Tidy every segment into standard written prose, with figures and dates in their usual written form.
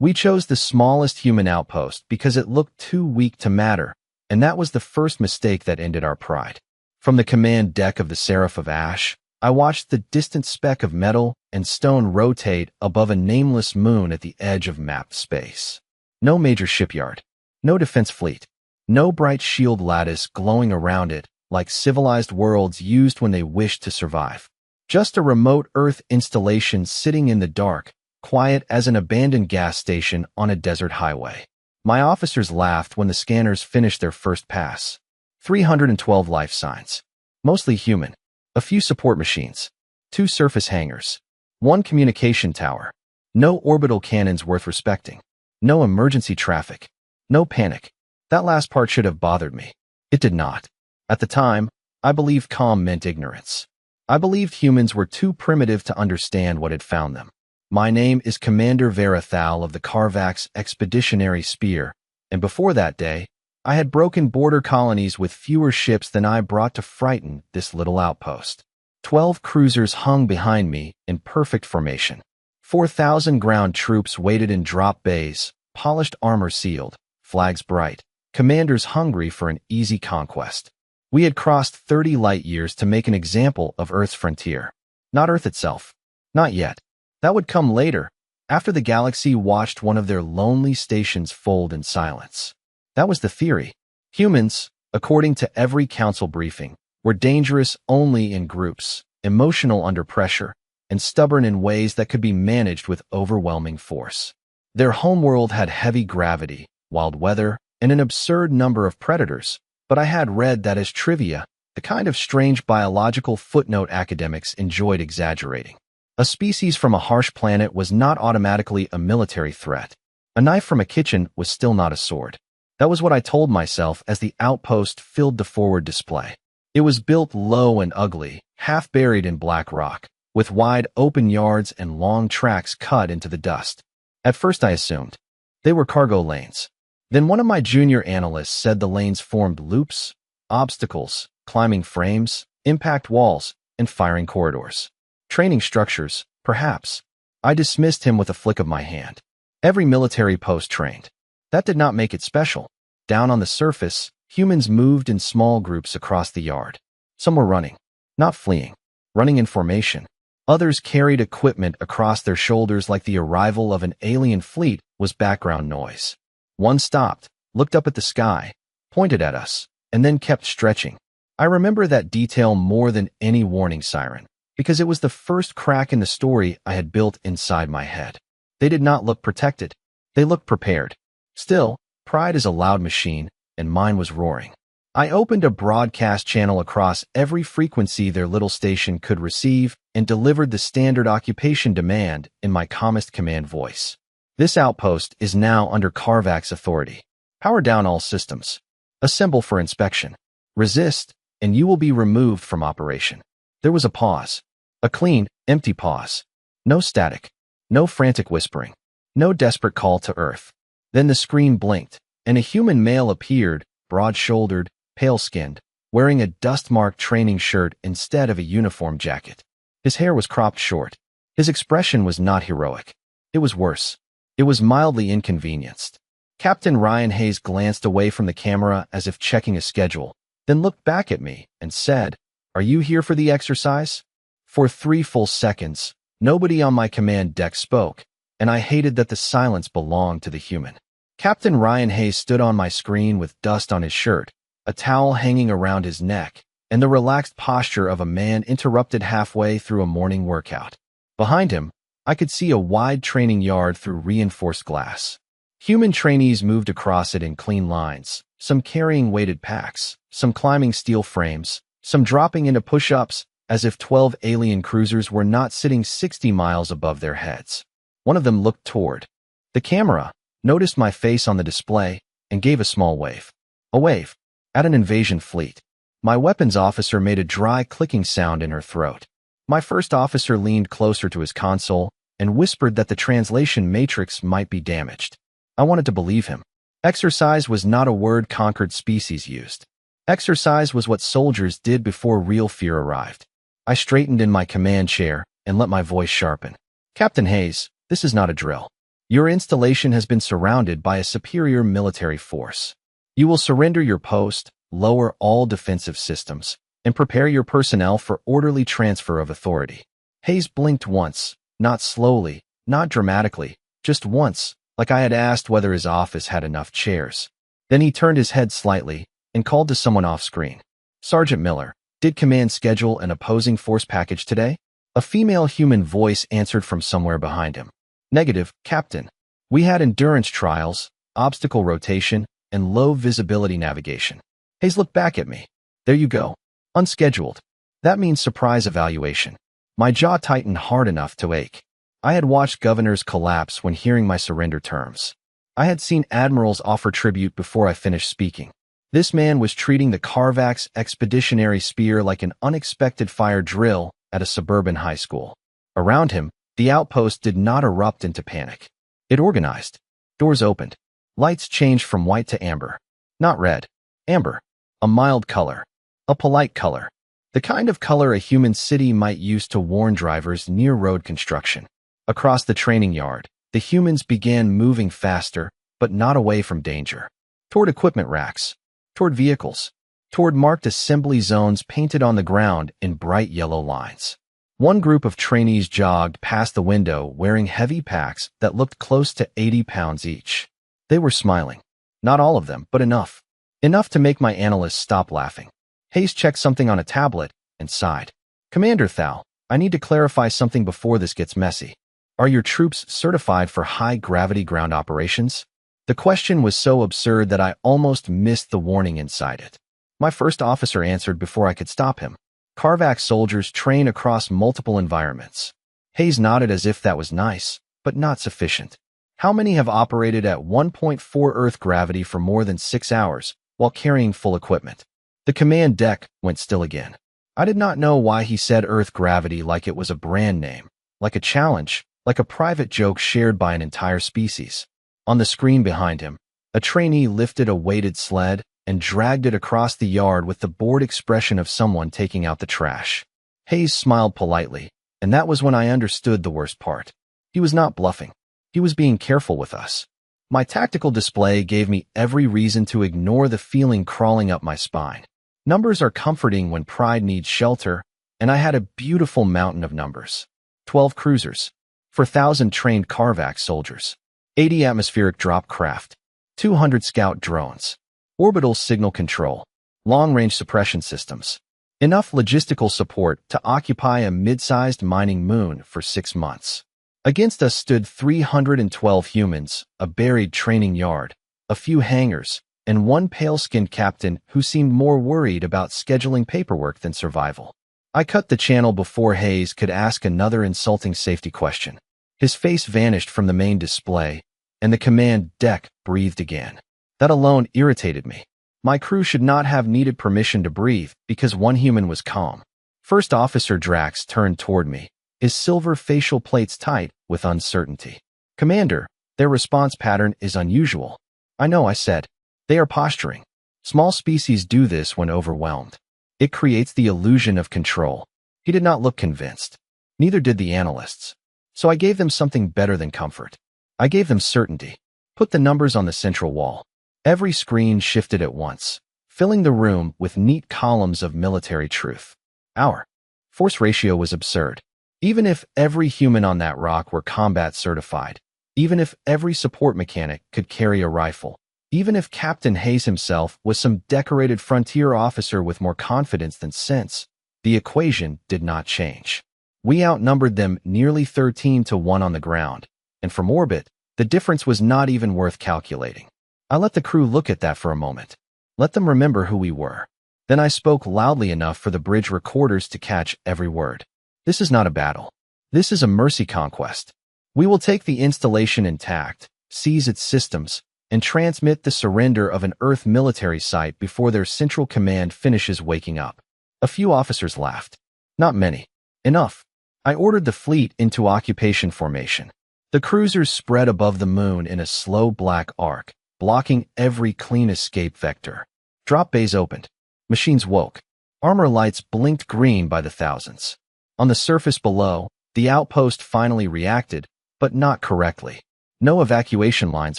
We chose the smallest human outpost because it looked too weak to matter, and that was the first mistake that ended our pride. From the command deck of the Seraph of Ash, I watched the distant speck of metal and stone rotate above a nameless moon at the edge of mapped space. No major shipyard, no defense fleet, no bright shield lattice glowing around it like civilized worlds used when they wished to survive. Just a remote Earth installation sitting in the dark, quiet as an abandoned gas station on a desert highway. My officers laughed when the scanners finished their first pass. 312 life signs. Mostly human. A few support machines. 2 surface hangars. 1 communication tower. No orbital cannons worth respecting. No emergency traffic. No panic. That last part should have bothered me. It did not. At the time, I believed calm meant ignorance. I believed humans were too primitive to understand what had found them. My name is Commander Verathal of the Carvax Expeditionary Spear, and before that day, I had broken border colonies with fewer ships than I brought to frighten this little outpost. 12 cruisers hung behind me in perfect formation. 4,000 ground troops waited in drop bays, polished armor sealed, flags bright, commanders hungry for an easy conquest. We had crossed 30 light years to make an example of Earth's frontier. Not Earth itself. Not yet. That would come later, after the galaxy watched one of their lonely stations fold in silence. That was the theory. Humans, according to every council briefing, were dangerous only in groups, emotional under pressure, and stubborn in ways that could be managed with overwhelming force. Their homeworld had heavy gravity, wild weather, and an absurd number of predators, but I had read that as trivia, the kind of strange biological footnote academics enjoyed exaggerating. A species from a harsh planet was not automatically a military threat. A knife from a kitchen was still not a sword. That was what I told myself as the outpost filled the forward display. It was built low and ugly, half buried in black rock, with wide open yards and long tracks cut into the dust. At first I assumed they were cargo lanes. Then one of my junior analysts said the lanes formed loops, obstacles, climbing frames, impact walls, and firing corridors. Training structures, perhaps. I dismissed him with a flick of my hand. Every military post trained. That did not make it special. Down on the surface, humans moved in small groups across the yard. Some were running, not fleeing, running in formation. Others carried equipment across their shoulders like the arrival of an alien fleet was background noise. One stopped, looked up at the sky, pointed at us, and then kept stretching. I remember that detail more than any warning siren, because it was the first crack in the story I had built inside my head. They did not look protected. They looked prepared. Still, pride is a loud machine, and mine was roaring. I opened a broadcast channel across every frequency their little station could receive and delivered the standard occupation demand in my calmest command voice. This outpost is now under Carvax authority. Power down all systems. Assemble for inspection. Resist, and you will be removed from operation. There was a pause. A clean, empty pause. No static. No frantic whispering. No desperate call to Earth. Then the screen blinked, and a human male appeared, broad-shouldered, pale-skinned, wearing a dust-marked training shirt instead of a uniform jacket. His hair was cropped short. His expression was not heroic. It was worse. It was mildly inconvenienced. Captain Ryan Hayes glanced away from the camera as if checking a schedule, then looked back at me and said, "Are you here for the exercise?" For 3 full seconds, nobody on my command deck spoke, and I hated that the silence belonged to the human. Captain Ryan Hayes stood on my screen with dust on his shirt, a towel hanging around his neck, and the relaxed posture of a man interrupted halfway through a morning workout. Behind him, I could see a wide training yard through reinforced glass. Human trainees moved across it in clean lines, some carrying weighted packs, some climbing steel frames, some dropping into push-ups, as if 12 alien cruisers were not sitting 60 miles above their heads. One of them looked toward the camera, noticed my face on the display, and gave a small wave. A wave. At an invasion fleet. My weapons officer made a dry clicking sound in her throat. My first officer leaned closer to his console and whispered that the translation matrix might be damaged. I wanted to believe him. Exercise was not a word conquered species used. Exercise was what soldiers did before real fear arrived. I straightened in my command chair and let my voice sharpen. "Captain Hayes, this is not a drill. Your installation has been surrounded by a superior military force. You will surrender your post, lower all defensive systems, and prepare your personnel for orderly transfer of authority. Hayes blinked once, not slowly, not dramatically, just once, like I had asked whether his office had enough chairs. Then he turned his head slightly and called to someone off-screen. Sergeant Miller, did command schedule an opposing force package today? A female human voice answered from somewhere behind him. Negative, Captain. We had endurance trials, obstacle rotation, and low visibility navigation. Hayes looked back at me. There you go. Unscheduled. That means surprise evaluation. My jaw tightened hard enough to ache. I had watched governors collapse when hearing my surrender terms. I had seen admirals offer tribute before I finished speaking. This man was treating the Carvax expeditionary spear like an unexpected fire drill at a suburban high school. Around him, the outpost did not erupt into panic. It organized. Doors opened. Lights changed from white to amber. Not red. Amber. A mild color. A polite color. The kind of color a human city might use to warn drivers near road construction. Across the training yard, the humans began moving faster, but not away from danger. Toward equipment racks. Toward vehicles. Toward marked assembly zones painted on the ground in bright yellow lines. One group of trainees jogged past the window wearing heavy packs that looked close to 80 pounds each. They were smiling. Not all of them, but enough. Enough to make my analyst stop laughing. Hayes checked something on a tablet and sighed. Commander Thal, I need to clarify something before this gets messy. Are your troops certified for high-gravity ground operations? The question was so absurd that I almost missed the warning inside it. My first officer answered before I could stop him. Carvax soldiers train across multiple environments. Hayes nodded as if that was nice, but not sufficient. How many have operated at 1.4 Earth gravity for more than 6 hours while carrying full equipment? The command deck went still again. I did not know why he said Earth gravity like it was a brand name, like a challenge, like a private joke shared by an entire species. On the screen behind him, a trainee lifted a weighted sled and dragged it across the yard with the bored expression of someone taking out the trash. Hayes smiled politely, and that was when I understood the worst part. He was not bluffing. He was being careful with us. My tactical display gave me every reason to ignore the feeling crawling up my spine. Numbers are comforting when pride needs shelter, and I had a beautiful mountain of numbers. 12 cruisers, 4,000 trained Carvax soldiers, 80 atmospheric drop craft, 200 scout drones, orbital signal control, long-range suppression systems, enough logistical support to occupy a mid-sized mining moon for 6 months. Against us stood 312 humans, a buried training yard, a few hangars, and one pale-skinned captain who seemed more worried about scheduling paperwork than survival. I cut the channel before Hayes could ask another insulting safety question. His face vanished from the main display, and the command deck breathed again. That alone irritated me. My crew should not have needed permission to breathe because one human was calm. First Officer Drax turned toward me, his silver facial plates tight with uncertainty. Commander, their response pattern is unusual. I know, I said. They are posturing. Small species do this when overwhelmed. It creates the illusion of control. He did not look convinced. Neither did the analysts. So I gave them something better than comfort. I gave them certainty. Put the numbers on the central wall. Every screen shifted at once, filling the room with neat columns of military truth. Our force ratio was absurd. Even if every human on that rock were combat certified, even if every support mechanic could carry a rifle, even if Captain Hayes himself was some decorated frontier officer with more confidence than sense, the equation did not change. We outnumbered them nearly 13-1 on the ground, and from orbit, the difference was not even worth calculating. I let the crew look at that for a moment. Let them remember who we were. Then I spoke loudly enough for the bridge recorders to catch every word. This is not a battle. This is a mercy conquest. We will take the installation intact, seize its systems, and transmit the surrender of an Earth military site before their central command finishes waking up. A few officers laughed. Not many. Enough. I ordered the fleet into occupation formation. The cruisers spread above the moon in a slow black arc, blocking every clean escape vector. Drop bays opened. Machines woke. Armor lights blinked green by the thousands. On the surface below, the outpost finally reacted, but not correctly. No evacuation lines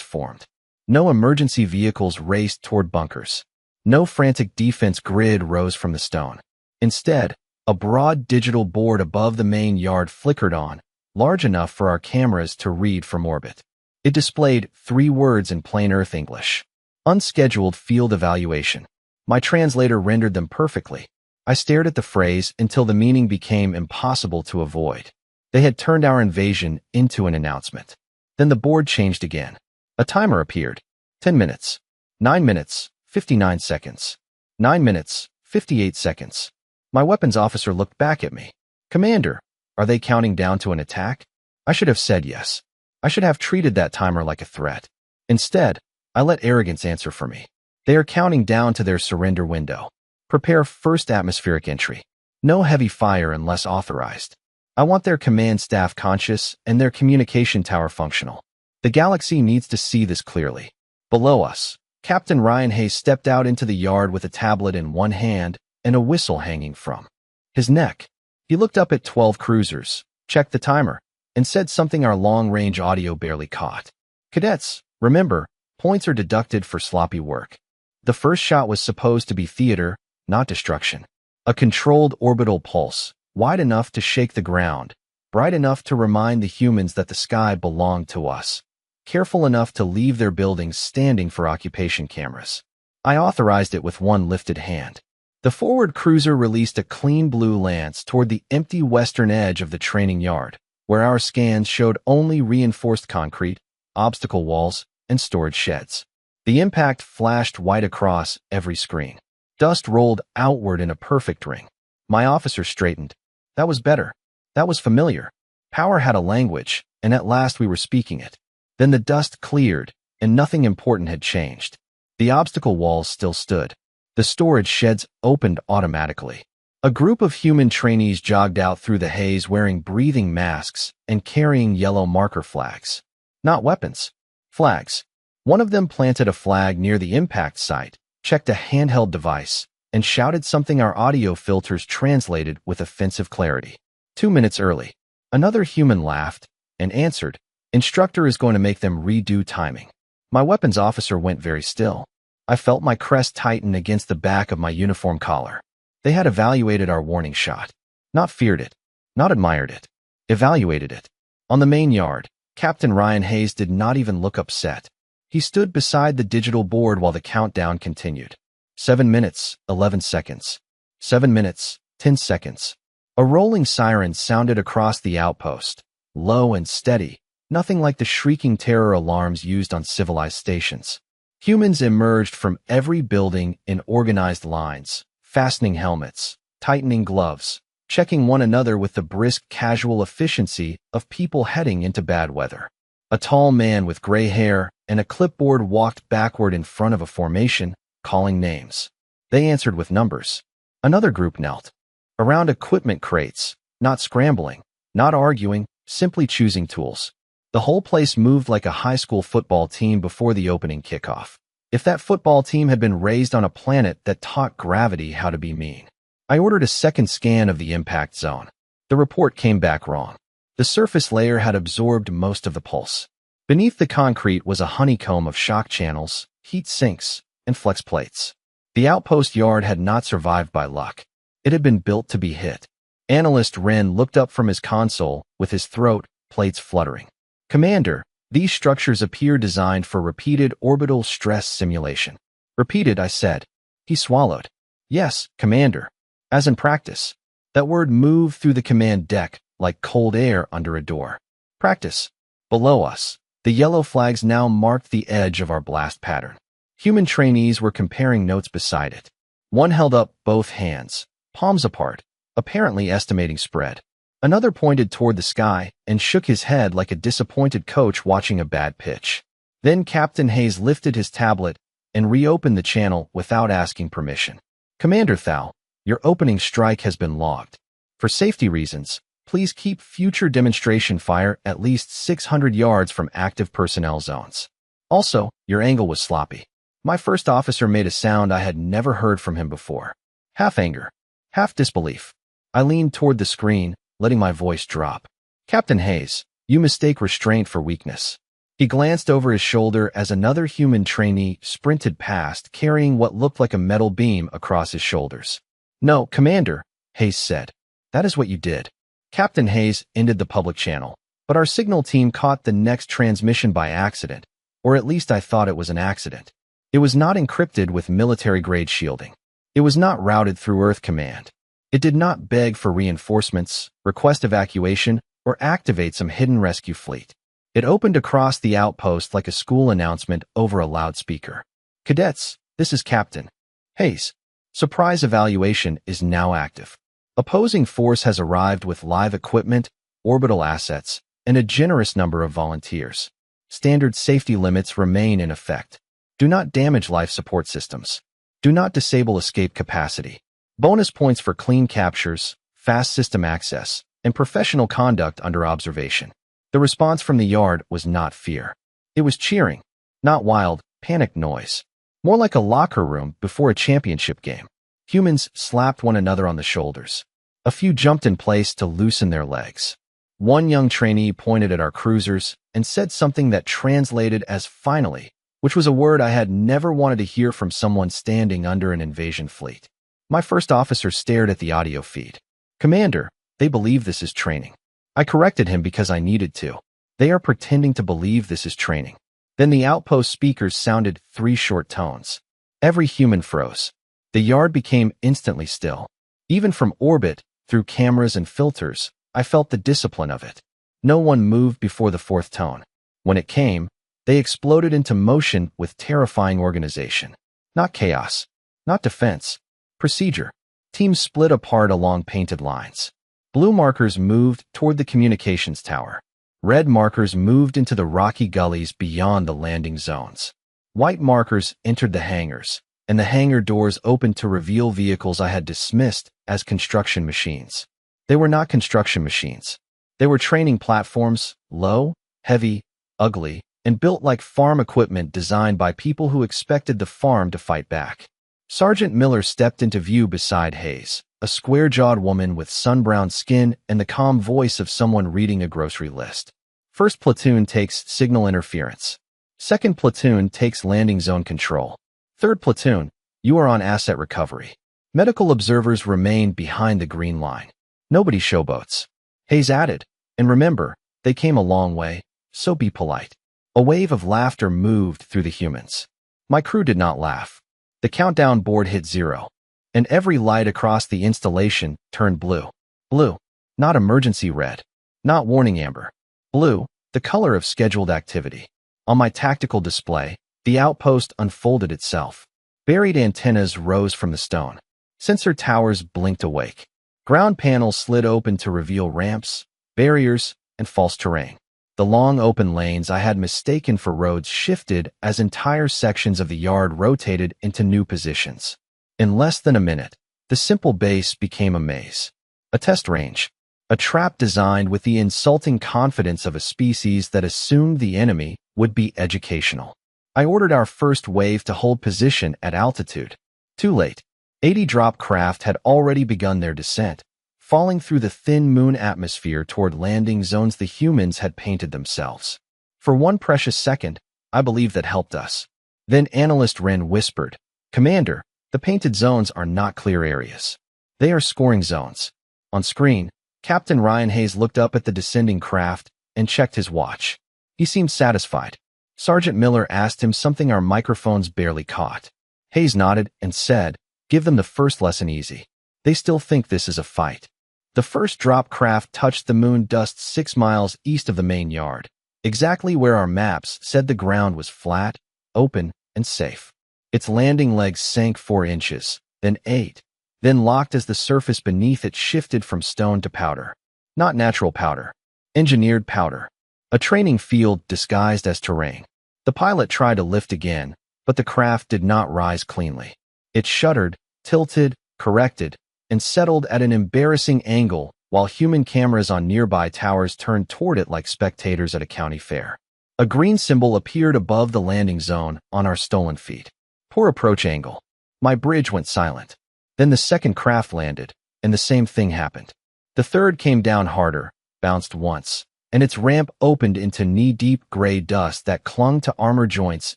formed. No emergency vehicles raced toward bunkers. No frantic defense grid rose from the stone. Instead, a broad digital board above the main yard flickered on, large enough for our cameras to read from orbit. It displayed 3 words in plain Earth English. Unscheduled field evaluation. My translator rendered them perfectly. I stared at the phrase until the meaning became impossible to avoid. They had turned our invasion into an announcement. Then the board changed again. A timer appeared. 10 minutes. 9 minutes, 59 seconds. 9 minutes, 58 seconds. My weapons officer looked back at me. Commander, are they counting down to an attack? I should have said yes. I should have treated that timer like a threat. Instead, I let arrogance answer for me. They are counting down to their surrender window. Prepare first atmospheric entry. No heavy fire unless authorized. I want their command staff conscious and their communication tower functional. The galaxy needs to see this clearly. Below us, Captain Ryan Hayes stepped out into the yard with a tablet in one hand and a whistle hanging from his neck. He looked up at 12 cruisers, checked the timer, and said something our long-range audio barely caught. Cadets, remember, points are deducted for sloppy work. The first shot was supposed to be theater, not destruction. A controlled orbital pulse, wide enough to shake the ground, bright enough to remind the humans that the sky belonged to us, careful enough to leave their buildings standing for occupation cameras. I authorized it with one lifted hand. The forward cruiser released a clean blue lance toward the empty western edge of the training yard, where our scans showed only reinforced concrete, obstacle walls, and storage sheds. The impact flashed white across every screen. Dust rolled outward in a perfect ring. My officer straightened. That was better. That was familiar. Power had a language, and at last we were speaking it. Then the dust cleared, and nothing important had changed. The obstacle walls still stood. The storage sheds opened automatically. A group of human trainees jogged out through the haze wearing breathing masks and carrying yellow marker flags. Not weapons. Flags. One of them planted a flag near the impact site, checked a handheld device, and shouted something our audio filters translated with offensive clarity. 2 minutes early. Another human laughed and answered, "Instructor is going to make them redo timing." My weapons officer went very still. I felt my crest tighten against the back of my uniform collar. They had evaluated our warning shot. Not feared it. Not admired it. Evaluated it. On the main yard, Captain Ryan Hayes did not even look upset. He stood beside the digital board while the countdown continued. 7 minutes, 11 seconds. 7 minutes, 10 seconds. A rolling siren sounded across the outpost, low and steady, nothing like the shrieking terror alarms used on civilized stations. Humans emerged from every building in organized lines, fastening helmets, tightening gloves, checking one another with the brisk, casual efficiency of people heading into bad weather. A tall man with gray hair and a clipboard walked backward in front of a formation, calling names. They answered with numbers. Another group knelt around equipment crates, not scrambling, not arguing, simply choosing tools. The whole place moved like a high school football team before the opening kickoff. If that football team had been raised on a planet that taught gravity how to be mean. I ordered a second scan of the impact zone. The report came back wrong. The surface layer had absorbed most of the pulse. Beneath the concrete was a honeycomb of shock channels, heat sinks, and flex plates. The outpost yard had not survived by luck. It had been built to be hit. Analyst Wren looked up from his console with his throat plates fluttering. Commander, these structures appear designed for repeated orbital stress simulation. Repeated, I said. He swallowed. Yes, Commander. As in practice. That word moved through the command deck like cold air under a door. Practice. Below us, the yellow flags now marked the edge of our blast pattern. Human trainees were comparing notes beside it. One held up both hands, palms apart, apparently estimating spread. Another pointed toward the sky and shook his head like a disappointed coach watching a bad pitch. Then Captain Hayes lifted his tablet and reopened the channel without asking permission. Commander Thal, your opening strike has been logged. For safety reasons, please keep future demonstration fire at least 600 yards from active personnel zones. Also, your angle was sloppy. My first officer made a sound I had never heard from him before. Half anger, half disbelief. I leaned toward the screen, letting my voice drop. Captain Hayes, you mistake restraint for weakness. He glanced over his shoulder as another human trainee sprinted past, carrying what looked like a metal beam across his shoulders. "No, Commander," Hayes said. "That is what you did." Captain Hayes ended the public channel, but our signal team caught the next transmission by accident, or at least I thought it was an accident. It was not encrypted with military-grade shielding. It was not routed through Earth Command. It did not beg for reinforcements, request evacuation, or activate some hidden rescue fleet. It opened across the outpost like a school announcement over a loudspeaker. "Cadets, this is Captain Hayes. Surprise evaluation is now active. Opposing force has arrived with live equipment, orbital assets, and a generous number of volunteers. Standard safety limits remain in effect. Do not damage life support systems. Do not disable escape capacity. Bonus points for clean captures, fast system access, and professional conduct under observation." The response from the yard was not fear. It was cheering, not wild, panicked noise. More like a locker room before a championship game. Humans slapped one another on the shoulders. A few jumped in place to loosen their legs. One young trainee pointed at our cruisers and said something that translated as "finally," which was a word I had never wanted to hear from someone standing under an invasion fleet. My first officer stared at the audio feed. "Commander, they believe this is training." I corrected him because I needed to. "They are pretending to believe this is training." Then the outpost speakers sounded 3 short tones. Every human froze. The yard became instantly still. Even from orbit, through cameras and filters, I felt the discipline of it. No one moved before the 4th tone. When it came, they exploded into motion with terrifying organization. Not chaos. Not defense. Procedure. Teams split apart along painted lines. Blue markers moved toward the communications tower. Red markers moved into the rocky gullies beyond the landing zones. White markers entered the hangars, and the hangar doors opened to reveal vehicles I had dismissed as construction machines. They were not construction machines. They were training platforms, low, heavy, ugly, and built like farm equipment designed by people who expected the farm to fight back. Sergeant Miller stepped into view beside Hayes, a square-jawed woman with sun-browned skin and the calm voice of someone reading a grocery list. "First platoon takes signal interference. Second platoon takes landing zone control. Third platoon, you are on asset recovery. Medical observers remain behind the green line. Nobody showboats." Hayes added, "And remember, they came a long way, so be polite." A wave of laughter moved through the humans. My crew did not laugh. The countdown board hit 0. And every light across the installation turned blue. Blue, not emergency red, not warning amber. Blue, the color of scheduled activity. On my tactical display, the outpost unfolded itself. Buried antennas rose from the stone. Sensor towers blinked awake. Ground panels slid open to reveal ramps, barriers, and false terrain. The long open lanes I had mistaken for roads shifted as entire sections of the yard rotated into new positions. In less than a minute, the simple base became a maze. A test range. A trap designed with the insulting confidence of a species that assumed the enemy would be educational. I ordered our first wave to hold position at altitude. Too late. 80 drop craft had already begun their descent, falling through the thin moon atmosphere toward landing zones the humans had painted themselves. For one precious second, I believed that helped us. Then Analyst Wren whispered, "Commander, the painted zones are not clear areas. They are scoring zones." On screen, Captain Ryan Hayes looked up at the descending craft and checked his watch. He seemed satisfied. Sergeant Miller asked him something our microphones barely caught. Hayes nodded and said, "Give them the first lesson easy. They still think this is a fight." The first drop craft touched the moon dust 6 miles east of the main yard, exactly where our maps said the ground was flat, open, and safe. Its landing legs sank 4 inches, then 8, then locked as the surface beneath it shifted from stone to powder. Not natural powder. Engineered powder. A training field disguised as terrain. The pilot tried to lift again, but the craft did not rise cleanly. It shuddered, tilted, corrected, and settled at an embarrassing angle while human cameras on nearby towers turned toward it like spectators at a county fair. A green symbol appeared above the landing zone on our stolen feet. Poor approach angle. My bridge went silent. Then the second craft landed, and the same thing happened. The third came down harder, bounced once, and its ramp opened into knee-deep gray dust that clung to armor joints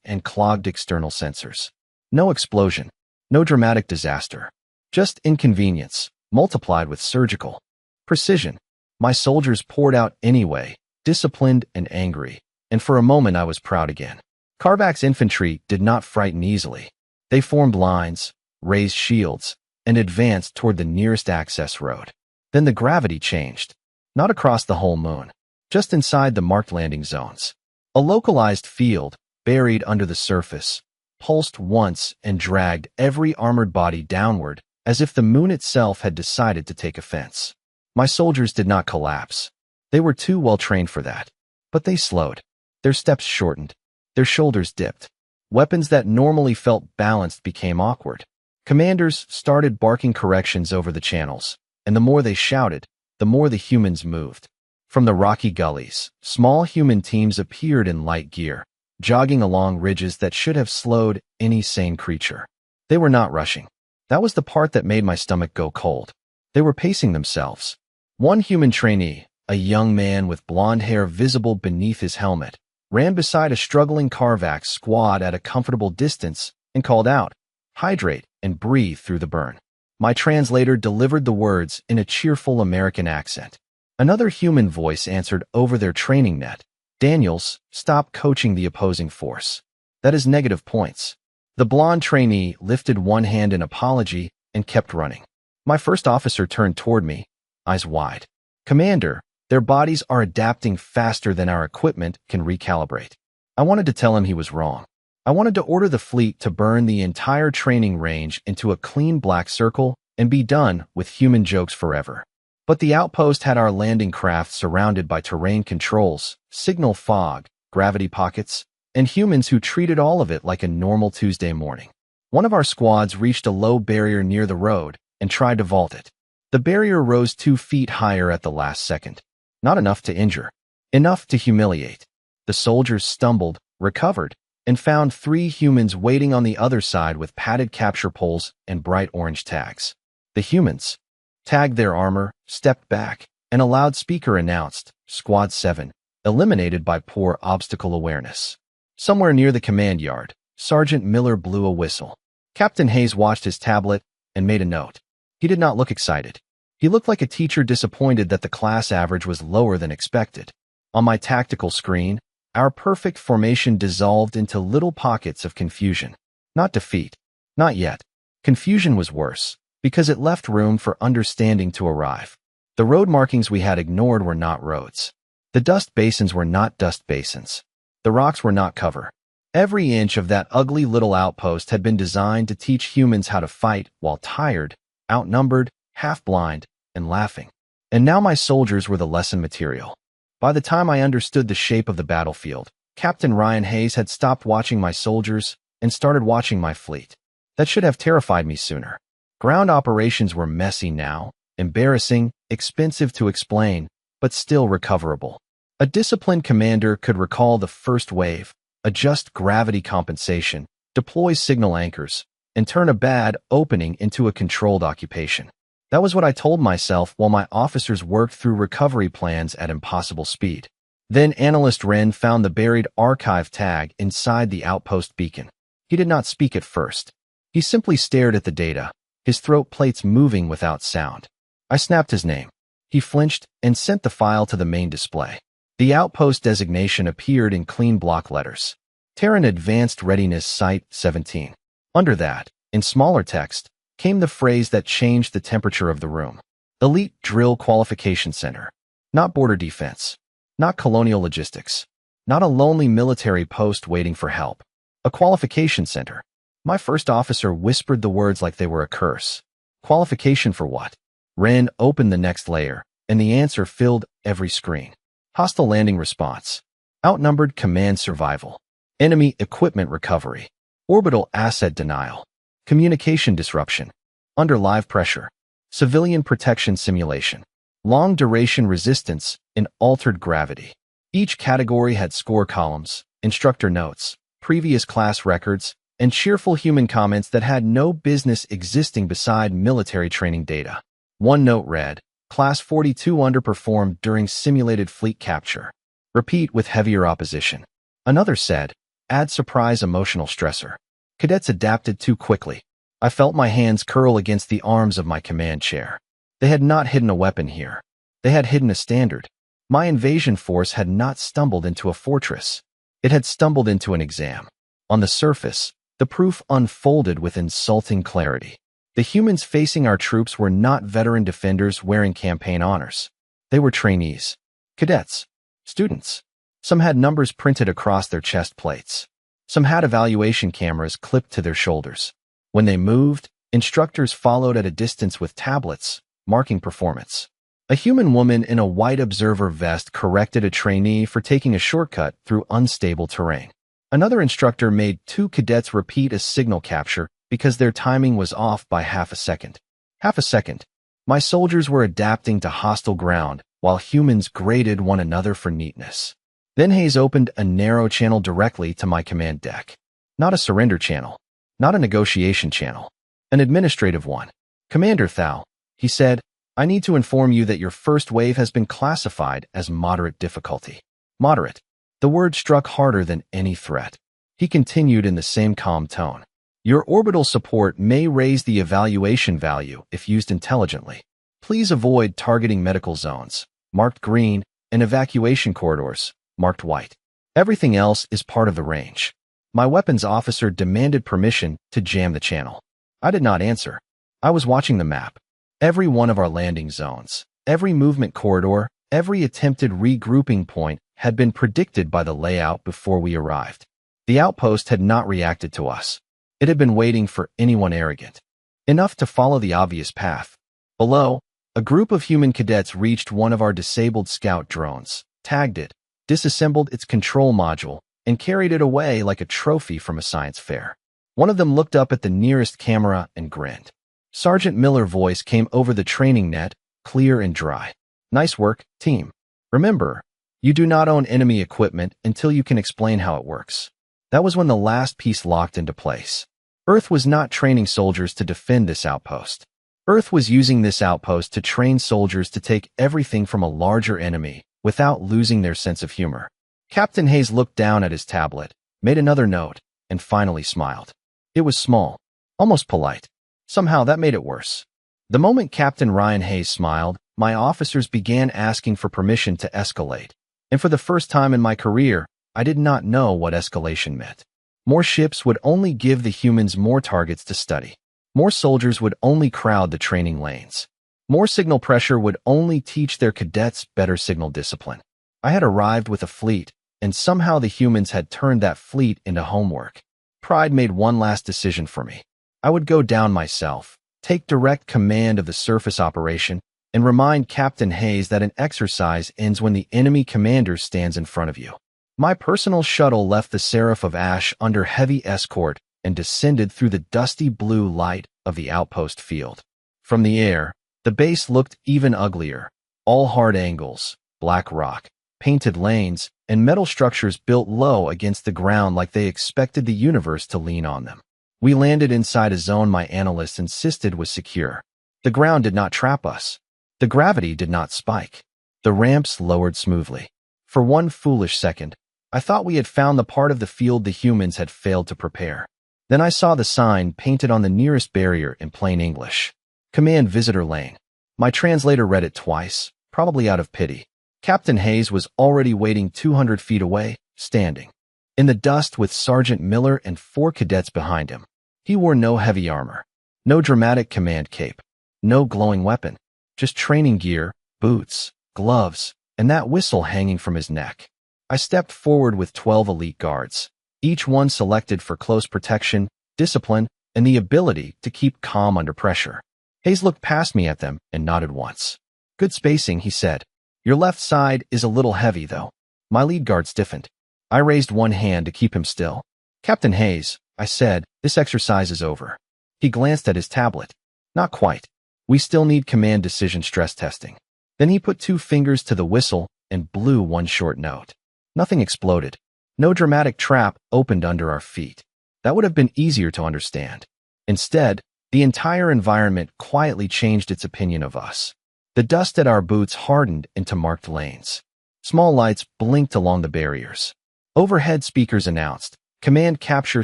and clogged external sensors. No explosion, no dramatic disaster, just inconvenience, multiplied with surgical precision. My soldiers poured out anyway, disciplined and angry, and for a moment I was proud again. Karvak's infantry did not frighten easily. They formed lines, raised shields, and advanced toward the nearest access road. Then the gravity changed. Not across the whole moon, just inside the marked landing zones. A localized field, buried under the surface, pulsed once and dragged every armored body downward, as if the moon itself had decided to take offense. My soldiers did not collapse. They were too well trained for that. But they slowed. Their steps shortened. Their shoulders dipped. Weapons that normally felt balanced became awkward. Commanders started barking corrections over the channels, and the more they shouted, the more the humans moved. From the rocky gullies, small human teams appeared in light gear, jogging along ridges that should have slowed any sane creature. They were not rushing. That was the part that made my stomach go cold. They were pacing themselves. One human trainee, a young man with blonde hair visible beneath his helmet, ran beside a struggling Karvak squad at a comfortable distance and called out, "Hydrate and breathe through the burn." My translator delivered the words in a cheerful American accent. Another human voice answered over their training net, "Daniels, stop coaching the opposing force. That is negative points." The blonde trainee lifted one hand in apology and kept running. My first officer turned toward me, eyes wide. "Commander, their bodies are adapting faster than our equipment can recalibrate." I wanted to tell him he was wrong. I wanted to order the fleet to burn the entire training range into a clean black circle and be done with human jokes forever. But the outpost had our landing craft surrounded by terrain controls, signal fog, gravity pockets, and humans who treated all of it like a normal Tuesday morning. One of our squads reached a low barrier near the road and tried to vault it. The barrier rose 2 feet higher at the last second. Not enough to injure, enough to humiliate. The soldiers stumbled, recovered, and found 3 humans waiting on the other side with padded capture poles and bright orange tags. The humans tagged their armor, stepped back, and a loudspeaker announced, "Squad 7, eliminated by poor obstacle awareness." Somewhere near the command yard, Sergeant Miller blew a whistle. Captain Hayes watched his tablet and made a note. He did not look excited. He looked like a teacher disappointed that the class average was lower than expected. On my tactical screen, our perfect formation dissolved into little pockets of confusion. Not defeat. Not yet. Confusion was worse, because it left room for understanding to arrive. The road markings we had ignored were not roads. The dust basins were not dust basins. The rocks were not cover. Every inch of that ugly little outpost had been designed to teach humans how to fight while tired, outnumbered, half-blind, and laughing. And now my soldiers were the lesson material. By the time I understood the shape of the battlefield, Captain Ryan Hayes had stopped watching my soldiers and started watching my fleet. That should have terrified me sooner. Ground operations were messy now, embarrassing, expensive to explain, but still recoverable. A disciplined commander could recall the first wave, adjust gravity compensation, deploy signal anchors, and turn a bad opening into a controlled occupation. That was what I told myself while my officers worked through recovery plans at impossible speed. Then Analyst Wren found the buried archive tag inside the outpost beacon. He did not speak at first. He simply stared at the data, his throat plates moving without sound. I snapped his name. He flinched and sent the file to the main display. The outpost designation appeared in clean block letters. Terran Advanced Readiness Site 17. Under that, in smaller text, came the phrase that changed the temperature of the room. Elite Drill Qualification Center. Not border defense. Not colonial logistics. Not a lonely military post waiting for help. A qualification center. My first officer whispered the words like they were a curse. Qualification for what? Wren opened the next layer, and the answer filled every screen. Hostile landing response. Outnumbered command survival. Enemy equipment recovery. Orbital asset denial. Communication disruption. Under live pressure. Civilian protection simulation. Long duration resistance in altered gravity. Each category had score columns, instructor notes, previous class records, and cheerful human comments that had no business existing beside military training data. One note read, Class 42 underperformed during simulated fleet capture. Repeat with heavier opposition. Another said, add surprise emotional stressor. Cadets adapted too quickly. I felt my hands curl against the arms of my command chair. They had not hidden a weapon here. They had hidden a standard. My invasion force had not stumbled into a fortress. It had stumbled into an exam. On the surface, the proof unfolded with insulting clarity. The humans facing our troops were not veteran defenders wearing campaign honors. They were trainees, cadets, students. Some had numbers printed across their chest plates. Some had evaluation cameras clipped to their shoulders. When they moved, instructors followed at a distance with tablets, marking performance. A human woman in a white observer vest corrected a trainee for taking a shortcut through unstable terrain. Another instructor made 2 cadets repeat a signal capture because their timing was off by half a second. Half a second. My soldiers were adapting to hostile ground while humans graded one another for neatness. Then Hayes opened a narrow channel directly to my command deck. Not a surrender channel. Not a negotiation channel. An administrative one. Commander Thal, he said, I need to inform you that your first wave has been classified as moderate difficulty. Moderate. The word struck harder than any threat. He continued in the same calm tone. Your orbital support may raise the evaluation value if used intelligently. Please avoid targeting medical zones, marked green, and evacuation corridors, marked white. Everything else is part of the range. My weapons officer demanded permission to jam the channel. I did not answer. I was watching the map. Every one of our landing zones, every movement corridor, every attempted regrouping point had been predicted by the layout before we arrived. The outpost had not reacted to us. It had been waiting for anyone arrogant enough to follow the obvious path. Below, a group of human cadets reached one of our disabled scout drones, tagged it, disassembled its control module, and carried it away like a trophy from a science fair. One of them looked up at the nearest camera and grinned. Sergeant Miller's voice came over the training net, clear and dry. Nice work, team. Remember, you do not own enemy equipment until you can explain how it works. That was when the last piece locked into place. Earth was not training soldiers to defend this outpost. Earth was using this outpost to train soldiers to take everything from a larger enemy without losing their sense of humor. Captain Hayes looked down at his tablet, made another note, and finally smiled. It was small, almost polite. Somehow that made it worse. The moment Captain Ryan Hayes smiled, my officers began asking for permission to escalate. And for the first time in my career, I did not know what escalation meant. More ships would only give the humans more targets to study. More soldiers would only crowd the training lanes. More signal pressure would only teach their cadets better signal discipline. I had arrived with a fleet, and somehow the humans had turned that fleet into homework. Pride made one last decision for me. I would go down myself, take direct command of the surface operation, and remind Captain Hayes that an exercise ends when the enemy commander stands in front of you. My personal shuttle left the Seraph of Ash under heavy escort and descended through the dusty blue light of the outpost field. From the air, the base looked even uglier. All hard angles, black rock, painted lanes, and metal structures built low against the ground like they expected the universe to lean on them. We landed inside a zone my analysts insisted was secure. The ground did not trap us. The gravity did not spike. The ramps lowered smoothly. For one foolish second, I thought we had found the part of the field the humans had failed to prepare. Then I saw the sign painted on the nearest barrier in plain English. Command Visitor Lane. My translator read it twice, probably out of pity. Captain Hayes was already waiting 200 feet away, standing in the dust with Sergeant Miller and 4 cadets behind him. He wore no heavy armor, no dramatic command cape, no glowing weapon, just training gear, boots, gloves, and that whistle hanging from his neck. I stepped forward with 12 elite guards, each one selected for close protection, discipline, and the ability to keep calm under pressure. Hayes looked past me at them and nodded once. Good spacing, he said. Your left side is a little heavy, though. My lead guard stiffened. I raised one hand to keep him still. Captain Hayes, I said, this exercise is over. He glanced at his tablet. Not quite. We still need command decision stress testing. Then he put 2 fingers to the whistle and blew one short note. Nothing exploded. No dramatic trap opened under our feet. That would have been easier to understand. Instead, the entire environment quietly changed its opinion of us. The dust at our boots hardened into marked lanes. Small lights blinked along the barriers. Overhead speakers announced, "Command capture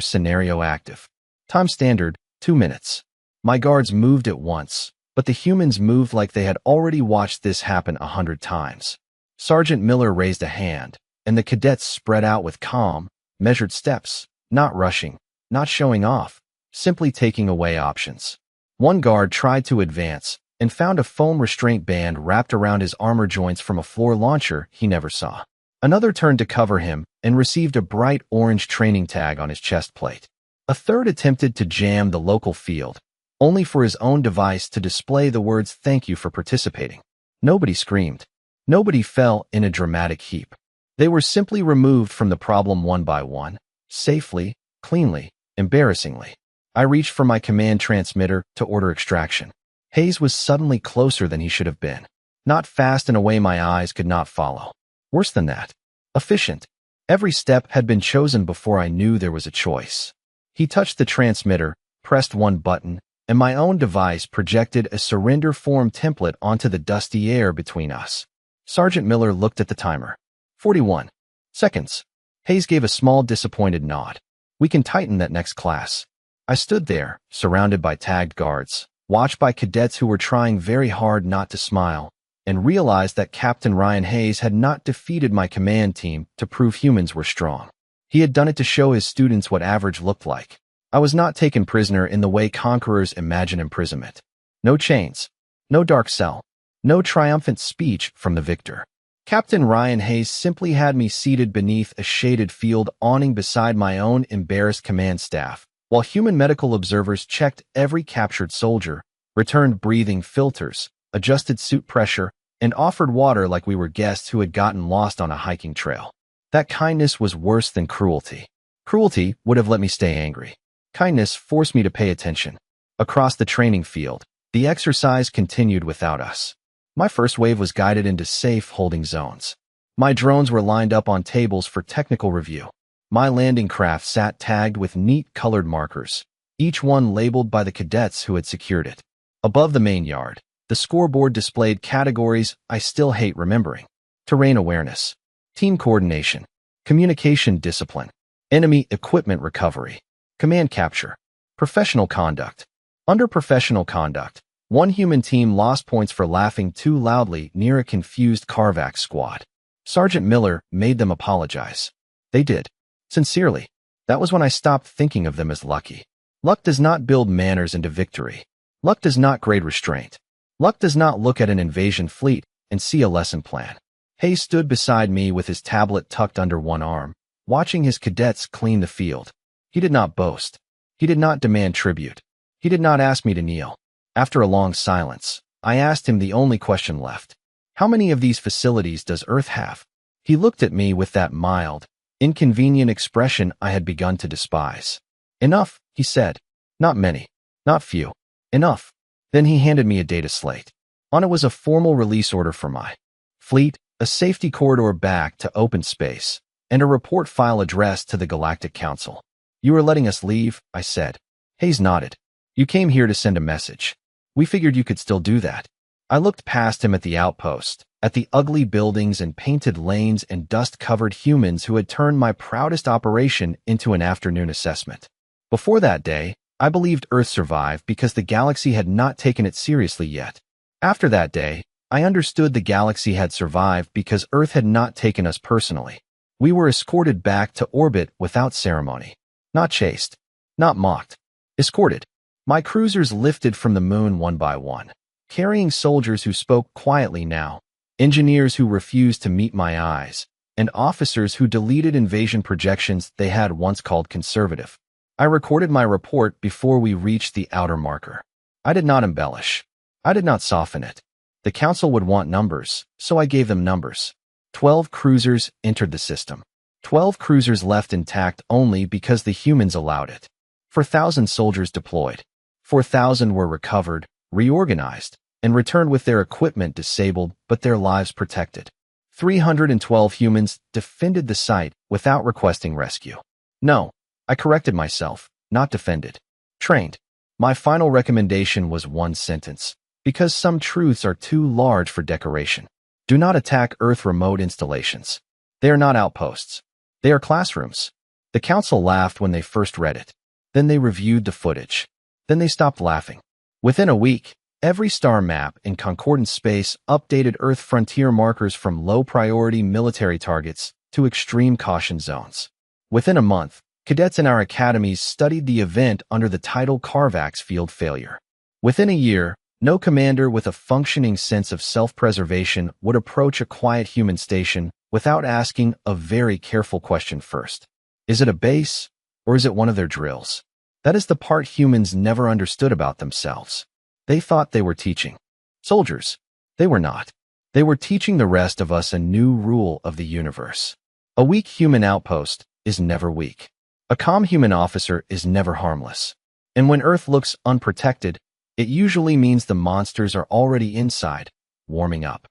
scenario active. Time standard, 2 minutes." My guards moved at once, but the humans moved like they had already watched this happen 100 times. Sergeant Miller raised a hand, and the cadets spread out with calm, measured steps, not rushing, not showing off, simply taking away options. One guard tried to advance and found a foam restraint band wrapped around his armor joints from a floor launcher he never saw. Another turned to cover him and received a bright orange training tag on his chest plate. A third attempted to jam the local field, only for his own device to display the words "Thank you for participating." Nobody screamed. Nobody fell in a dramatic heap. They were simply removed from the problem one by one, safely, cleanly, embarrassingly. I reached for my command transmitter to order extraction. Hayes was suddenly closer than he should have been. Not fast in a way my eyes could not follow. Worse than that. Efficient. Every step had been chosen before I knew there was a choice. He touched the transmitter, pressed one button, and my own device projected a surrender form template onto the dusty air between us. Sergeant Miller looked at the timer. 41 seconds. Hayes gave a small disappointed nod. "We can tighten that next class." I stood there, surrounded by tagged guards, watched by cadets who were trying very hard not to smile, and realized that Captain Ryan Hayes had not defeated my command team to prove humans were strong. He had done it to show his students what average looked like. I was not taken prisoner in the way conquerors imagine imprisonment. No chains. No dark cell. No triumphant speech from the victor. Captain Ryan Hayes simply had me seated beneath a shaded field awning beside my own embarrassed command staff, while human medical observers checked every captured soldier, returned breathing filters, adjusted suit pressure, and offered water like we were guests who had gotten lost on a hiking trail. That kindness was worse than cruelty. Cruelty would have let me stay angry. Kindness forced me to pay attention. Across the training field, the exercise continued without us. My first wave was guided into safe holding zones. My drones were lined up on tables for technical review. My landing craft sat tagged with neat colored markers, each one labeled by the cadets who had secured it. Above the main yard, the scoreboard displayed categories I still hate remembering: terrain awareness, team coordination, communication discipline, enemy equipment recovery, command capture, professional conduct. Under professional conduct, one human team lost points for laughing too loudly near a confused Carvac squad. Sergeant Miller made them apologize. They did. Sincerely. That was when I stopped thinking of them as lucky. Luck does not build manners into victory. Luck does not grade restraint. Luck does not look at an invasion fleet and see a lesson plan. Hayes stood beside me with his tablet tucked under one arm, watching his cadets clean the field. He did not boast. He did not demand tribute. He did not ask me to kneel. After a long silence, I asked him the only question left. "How many of these facilities does Earth have?" He looked at me with that mild, inconvenient expression I had begun to despise. "Enough," he said. "Not many. Not few. Enough." Then he handed me a data slate. On it was a formal release order for my fleet, a safety corridor back to open space, and a report file addressed to the Galactic Council. "You are letting us leave," I said. Hayes nodded. "You came here to send a message. We figured you could still do that." I looked past him at the outpost, at the ugly buildings and painted lanes and dust-covered humans who had turned my proudest operation into an afternoon assessment. Before that day, I believed Earth survived because the galaxy had not taken it seriously yet. After that day, I understood the galaxy had survived because Earth had not taken us personally. We were escorted back to orbit without ceremony. Not chased. Not mocked. Escorted. My cruisers lifted from the moon one by one, carrying soldiers who spoke quietly now, engineers who refused to meet my eyes, and officers who deleted invasion projections they had once called conservative. I recorded my report before we reached the outer marker. I did not embellish. I did not soften it. The council would want numbers, so I gave them numbers. 12 cruisers entered the system. 12 cruisers left intact only because the humans allowed it. 4,000 soldiers deployed. 4,000 were recovered, reorganized, and returned with their equipment disabled but their lives protected. 312 humans defended the site without requesting rescue. No, I corrected myself, not defended. Trained. My final recommendation was one sentence. Because some truths are too large for decoration. Do not attack Earth remote installations. They are not outposts. They are classrooms. The council laughed when they first read it. Then they reviewed the footage. Then they stopped laughing. Within a week, every star map in concordant space updated Earth frontier markers from low-priority military targets to extreme caution zones. Within a month, cadets in our academies studied the event under the title Carvax Field Failure. Within a year, no commander with a functioning sense of self-preservation would approach a quiet human station without asking a very careful question first. Is it a base, or is it one of their drills? That is the part humans never understood about themselves. They thought they were teaching soldiers. They were not. They were teaching the rest of us a new rule of the universe. A weak human outpost is never weak. A calm human officer is never harmless. And when Earth looks unprotected, it usually means the monsters are already inside, warming up.